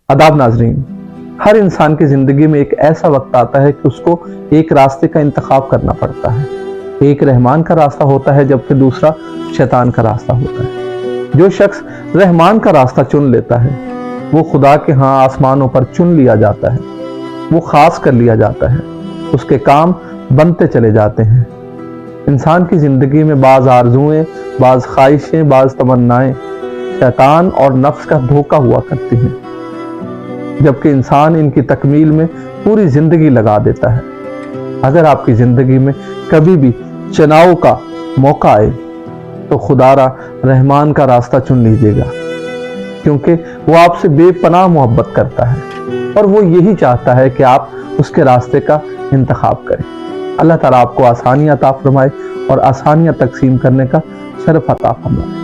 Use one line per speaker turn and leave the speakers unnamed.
आदाब नाजरीन, हर इंसान की जिंदगी में एक ऐसा वक्त आता है कि उसको एक रास्ते का इंतखाब करना पड़ता है। एक रहमान का रास्ता होता है जबकि दूसरा शैतान का रास्ता होता है। जो शख्स रहमान का रास्ता चुन लेता है वो खुदा के यहाँ आसमानों पर चुन लिया जाता है, वो खास कर लिया जाता है, उसके काम बनते चले जाते हैं। इंसान की जिंदगी में बाज आरजुएं, बाज ख्वाहिशें, बाज तमन्नाएं शैतान और नफ्स का धोखा हुआ करती हैं, जबकि इंसान इनकी तकमील में पूरी जिंदगी लगा देता है। अगर आपकी जिंदगी में कभी भी चुनाव का मौका आए तो खुदारा रहमान का रास्ता चुन लीजिएगा, क्योंकि वो आपसे बेपनाह मोहब्बत करता है और वो यही चाहता है कि आप उसके रास्ते का इंतखाब करें। अल्लाह ताला आपको आसानियां अता फरमाए और आसानियां तकसीम करने का शर्फ अता फरमाए।